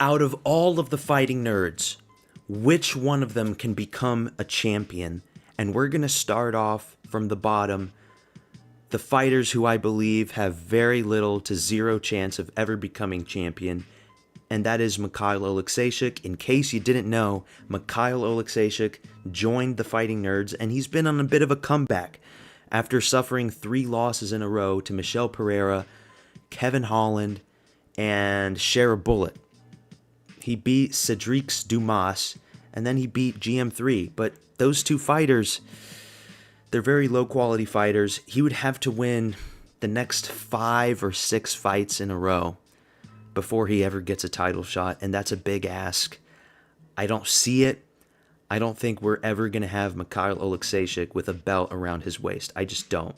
Out of all of the fighting nerds, which one of them can become a champion? And we're going to start off from the bottom. The fighters who I believe have very little to zero chance of ever becoming champion. And that is Michal Oleksiejczuk. In case you didn't know, Michal Oleksiejczuk joined the Fighting Nerds, and he's been on a bit of a comeback after suffering 3 losses in a row to Michel Pereira, Kevin Holland, and Shara Bullet. He beat Cedric Dumas, and then he beat GM3. But those 2 fighters, they're very low-quality fighters. He would have to win the next 5 or 6 fights in a row before he ever gets a title shot, and that's a big ask. I don't see it. I don't think we're ever going to have Michal Oleksiejczuk with a belt around his waist. I just don't.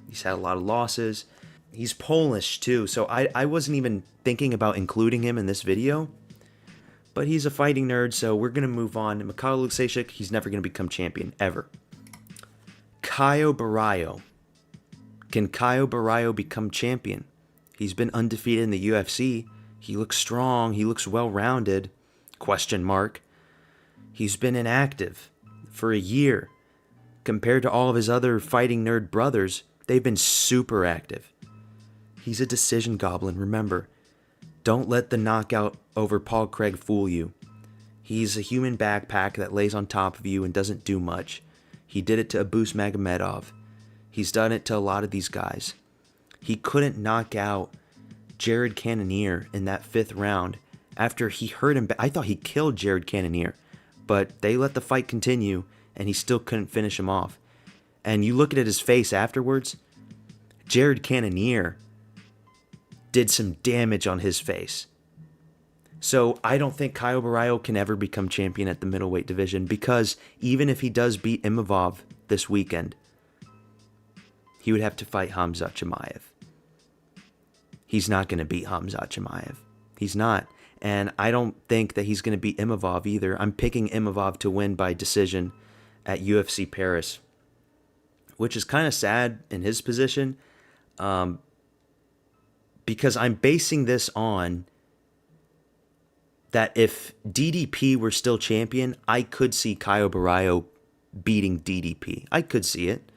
He's had a lot of losses. He's Polish, too, so I wasn't even thinking about including him in this video. But he's a fighting nerd, so we're going to move on. Michal Oleksiejczuk, he's never going to become champion, ever. Caio Borralho. Can Caio Borralho become champion? He's been undefeated in the UFC. He looks strong. He looks well-rounded. Question mark. He's been inactive for a year. Compared to all of his other fighting nerd brothers, they've been super active. He's a decision goblin, remember. Don't let the knockout over Paul Craig fool you. He's a human backpack that lays on top of you and doesn't do much. He did it to Abus Magomedov. He's done it to a lot of these guys. He couldn't knock out Jared Cannonier in that 5th round after he hurt him. I thought he killed Jared Cannonier, but they let the fight continue, and he still couldn't finish him off. And you look at his face afterwards, Jared Cannonier did some damage on his face. So I don't think Caio Borralho can ever become champion at the middleweight division, because even if he does beat Imavov this weekend, he would have to fight Khamzat Chimaev. He's not going to beat Khamzat Chimaev. He's not. And I don't think that he's going to beat Imavov either. I'm picking Imavov to win by decision at UFC Paris, which is kind of sad in his position, because I'm basing this on that if DDP were still champion, I could see Caio Borralho beating DDP. I could see it.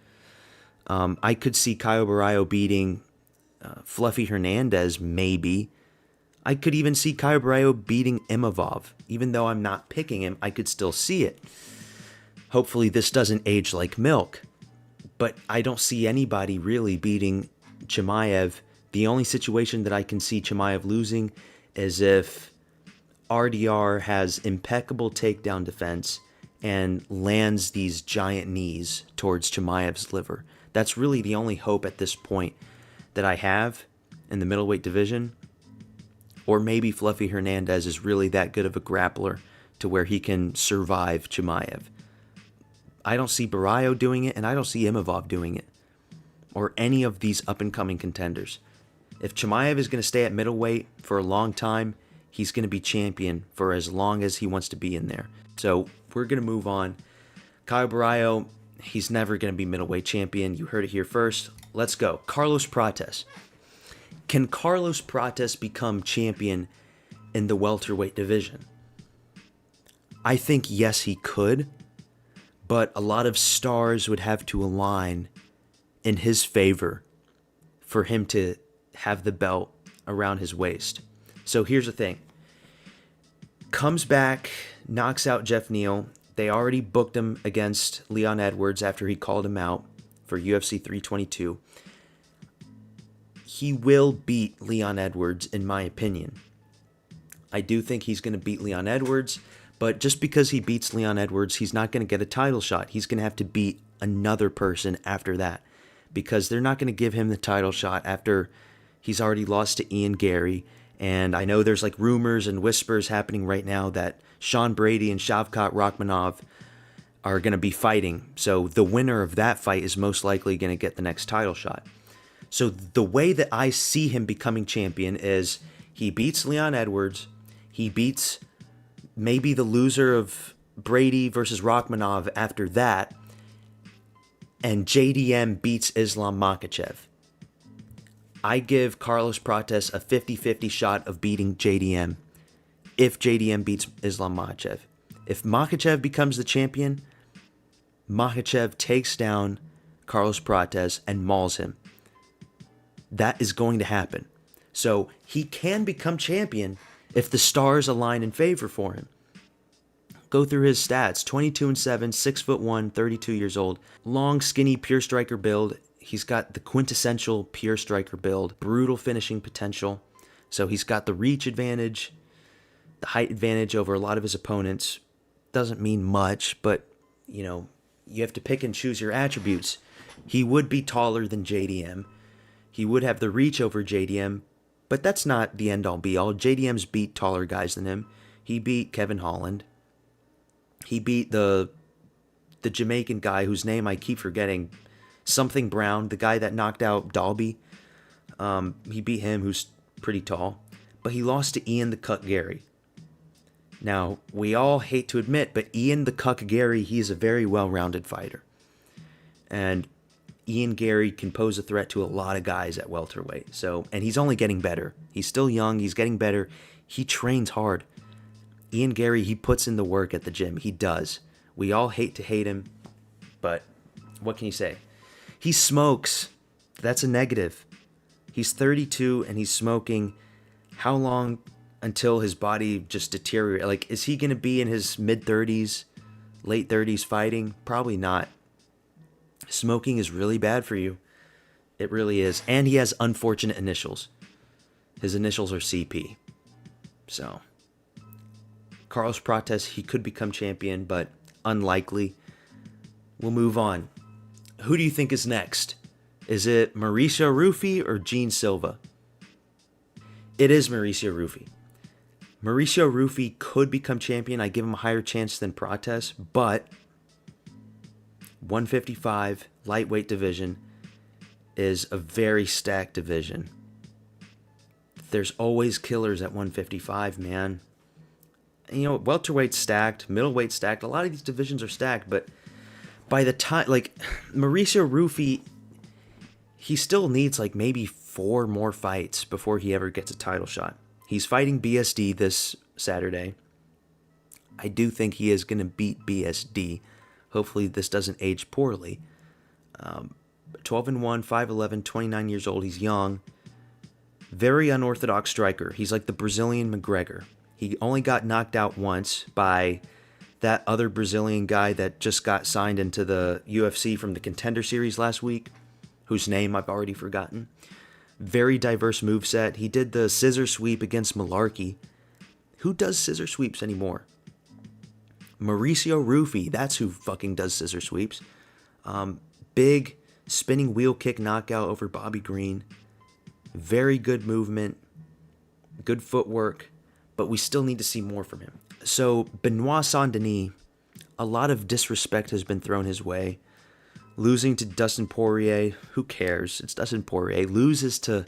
I could see Caio Borralho beating Fluffy Hernandez, maybe. I could even see Caio Borralho beating Imavov. Even though I'm not picking him, I could still see it. Hopefully this doesn't age like milk. But I don't see anybody really beating Chimaev. The only situation that I can see Chimaev losing is if RDR has impeccable takedown defense and lands these giant knees towards Chimaev's liver. That's really the only hope at this point that I have in the middleweight division. Or maybe Fluffy Hernandez is really that good of a grappler to where he can survive Chimaev. I don't see Borralho doing it, and I don't see Imavov doing it. Or any of these up-and-coming contenders. If Chimaev is going to stay at middleweight for a long time, he's going to be champion for as long as he wants to be in there. So we're going to move on. Caio Borralho, he's never going to be middleweight champion. You heard it here first. Let's go. Carlos Prates. Can Carlos Prates become champion in the welterweight division? I think yes, he could. But a lot of stars would have to align in his favor for him to have the belt around his waist. So here's the thing. Comes back, knocks out Jeff Neal. They already booked him against Leon Edwards after he called him out for UFC 322. He will beat Leon Edwards, in my opinion. I do think he's going to beat Leon Edwards, but just because he beats Leon Edwards, he's not going to get a title shot. He's going to have to beat another person after that, because they're not going to give him the title shot after he's already lost to Ian Gary. And I know there's like rumors and whispers happening right now that Sean Brady and Shavkat Rakhmonov are going to be fighting. So the winner of that fight is most likely going to get the next title shot. So the way that I see him becoming champion is he beats Leon Edwards. He beats maybe the loser of Brady versus Rakhmonov after that. And JDM beats Islam Makhachev. I give Carlos Prates a 50-50 shot of beating JDM if JDM beats Islam Makhachev. If Makhachev becomes the champion, Makhachev takes down Carlos Prates and mauls him. That is going to happen. So he can become champion if the stars align in favor for him. Go through his stats. 22-7, 6'1", 32 years old. Long, skinny, pure striker build. He's got the quintessential pure striker build. Brutal finishing potential. So he's got the reach advantage, the height advantage over a lot of his opponents. Doesn't mean much, but, you have to pick and choose your attributes. He would be taller than JDM. He would have the reach over JDM, but that's not the end-all be-all. JDM's beat taller guys than him. He beat Kevin Holland. He beat the Jamaican guy whose name I keep forgetting. Something Brown, the guy that knocked out Dalby. He beat him, who's pretty tall. But he lost to Ian the Cuck Gary. Now, we all hate to admit, but Ian the Cuck Gary, he is a very well-rounded fighter. And Ian Gary can pose a threat to a lot of guys at welterweight. And he's only getting better. He's still young. He's getting better. He trains hard. Ian Gary, he puts in the work at the gym. He does. We all hate to hate him, but what can you say? He smokes. That's a negative. He's 32 and he's smoking. How long until his body just deteriorates? Like, is he going to be in his mid-30s, late 30s fighting? Probably not. Smoking is really bad for you. It really is. And he has unfortunate initials. His initials are CP. So, Carlos Prates, he could become champion, but unlikely. We'll move on. Who do you think is next? Is it Mauricio Ruffy or Gene Silva? It is Mauricio Ruffy. Mauricio Ruffy could become champion. I give him a higher chance than Prates, but 155 lightweight division is a very stacked division. There's always killers at 155, man. And, welterweight's stacked, middleweight stacked. A lot of these divisions are stacked, but by the time, Mauricio Ruffy, he still needs, maybe 4 more fights before he ever gets a title shot. He's fighting BSD this Saturday. I do think he is going to beat BSD. Hopefully this doesn't age poorly. 12-1, 5'11", 29 years old. He's young. Very unorthodox striker. He's like the Brazilian McGregor. He only got knocked out once by that other Brazilian guy that just got signed into the UFC from the Contender Series last week, whose name I've already forgotten. Very diverse moveset. He did the scissor sweep against Malarkey. Who does scissor sweeps anymore? Mauricio Ruffy, that's who fucking does scissor sweeps. Big spinning wheel kick knockout over Bobby Green. Very good movement. Good footwork. But we still need to see more from him. So, Benoit Saint-Denis, a lot of disrespect has been thrown his way. Losing to Dustin Poirier, who cares? It's Dustin Poirier. Loses to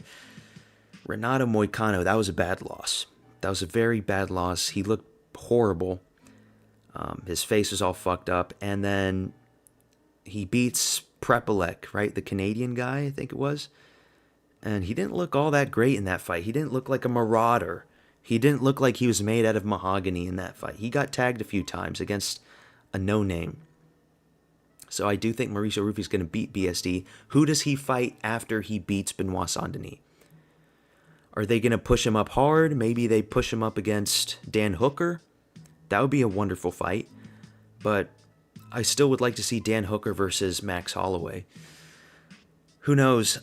Renato Moicano. That was a bad loss. That was a very bad loss. He looked horrible. His face was all fucked up. And then he beats Prepelec, right? The Canadian guy, I think it was. And he didn't look all that great in that fight. He didn't look like a marauder. He didn't look like he was made out of mahogany in that fight. He got tagged a few times against a no-name. So I do think Mauricio Ruffy is going to beat BSD. Who does he fight after he beats Benoit Saint-Denis? Are they going to push him up hard? Maybe they push him up against Dan Hooker? That would be a wonderful fight. But I still would like to see Dan Hooker versus Max Holloway. Who knows?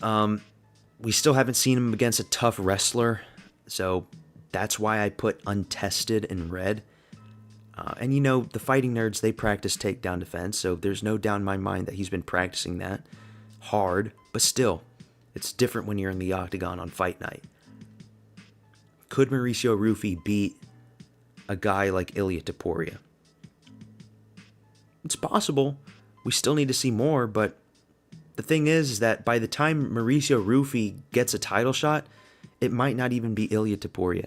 We still haven't seen him against a tough wrestler. So that's why I put untested in red. And the fighting nerds, they practice takedown defense, so there's no doubt in my mind that he's been practicing that hard, but still, it's different when you're in the octagon on fight night. Could Mauricio Ruffy beat a guy like Ilia Topuria? It's possible. We still need to see more, but the thing is that by the time Mauricio Ruffy gets a title shot, it might not even be Ilia Topuria.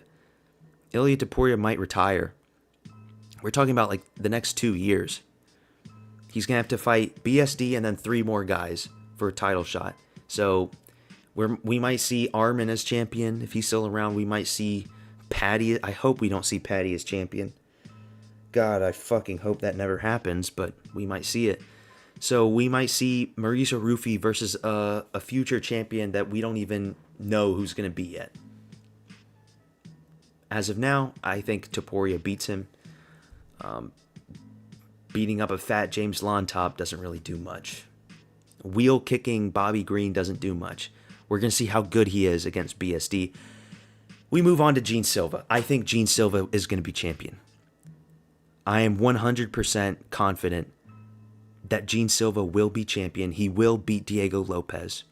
Ilia Topuria might retire. We're talking about the next 2 years. He's going to have to fight BSD and then 3 more guys for a title shot. So we might see Arman as champion if he's still around. We might see Patty, I hope we don't see Patty as champion. God, I fucking hope that never happens, but we might see it. So we might see Mauricio Ruffy versus a future champion that we don't even know who's going to be yet. As of now, I think Topuria beats him. Beating up a fat James Lontop doesn't really do much. Wheel kicking Bobby Green doesn't do much. We're going to see how good he is against BSD. We move on to Gene Silva. I think Gene Silva is going to be champion. I am 100% confident that Gene Silva will be champion. He will beat Diego Lopez.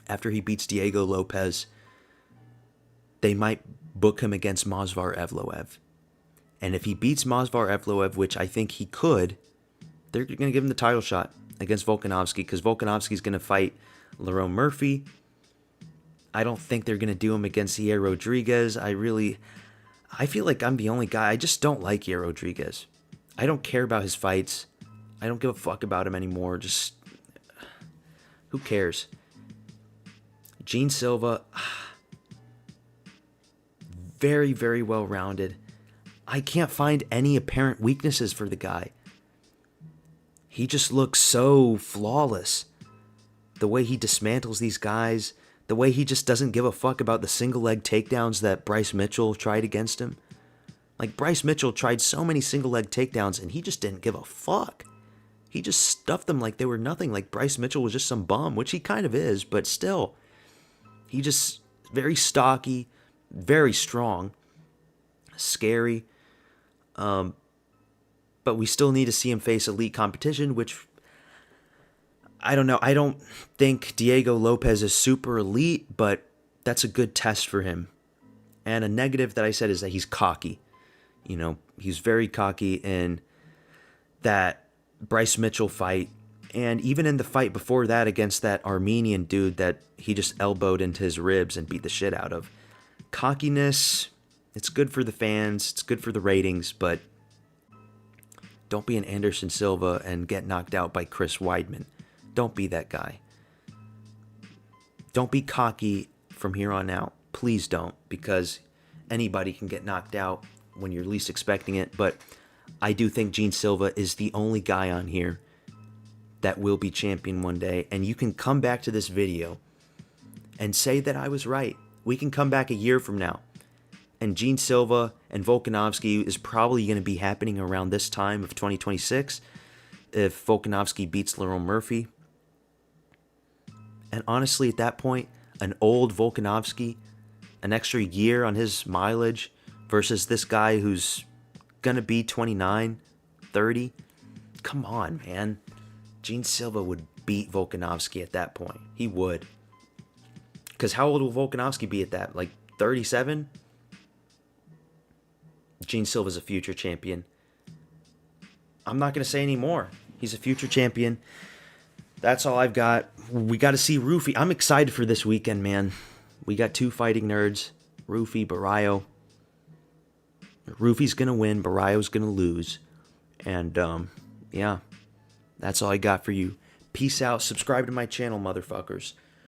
After he beats Diego Lopez, they might book him against Movsar Evloev. And if he beats Movsar Evloev, which I think he could, they're going to give him the title shot against Volkanovski, because Volkanovski's going to fight Lerone Murphy. I don't think they're going to do him against Yair Rodriguez. I feel like I'm the only guy. I just don't like Yair Rodriguez. I don't care about his fights. I don't give a fuck about him anymore. Just, who cares? Gene Silva, very, very well-rounded. I can't find any apparent weaknesses for the guy. He just looks so flawless. The way he dismantles these guys, the way he just doesn't give a fuck about the single leg takedowns that Bryce Mitchell tried against him. Like, Bryce Mitchell tried so many single leg takedowns and he just didn't give a fuck. He just stuffed them like they were nothing, like Bryce Mitchell was just some bum, which he kind of is, but still. He just, very stocky, very strong, scary. But we still need to see him face elite competition, which, I don't know. I don't think Diego Lopez is super elite, but that's a good test for him. And a negative that I said is that he's cocky. You know, he's very cocky in that Bryce Mitchell fight, and even in the fight before that against that Armenian dude that he just elbowed into his ribs and beat the shit out of. Cockiness, it's good for the fans, it's good for the ratings, but don't be an Anderson Silva and get knocked out by Chris Weidman. Don't be that guy. Don't be cocky from here on out. Please don't, because anybody can get knocked out when you're least expecting it, but I do think Gene Silva is the only guy on here that will be champion one day, and you can come back to this video and say that I was right. We can come back a year from now, and Gene Silva and Volkanovski is probably going to be happening around this time of 2026 if Volkanovski beats Lerone Murphy. And honestly, at that point, an old Volkanovski, an extra year on his mileage versus this guy who's gonna be 29, 30. Come on, man. Gene Silva would beat Volkanovski at that point. He would. Because how old will Volkanovski be at that? Like 37? Gene Silva's a future champion. I'm not gonna say any more. He's a future champion. That's all I've got. We got to see Ruffy. I'm excited for this weekend, man. We got two fighting nerds. Ruffy, Borralho. Ruffy's going to win. Borralho's going to lose. And, yeah. That's all I got for you. Peace out. Subscribe to my channel, motherfuckers.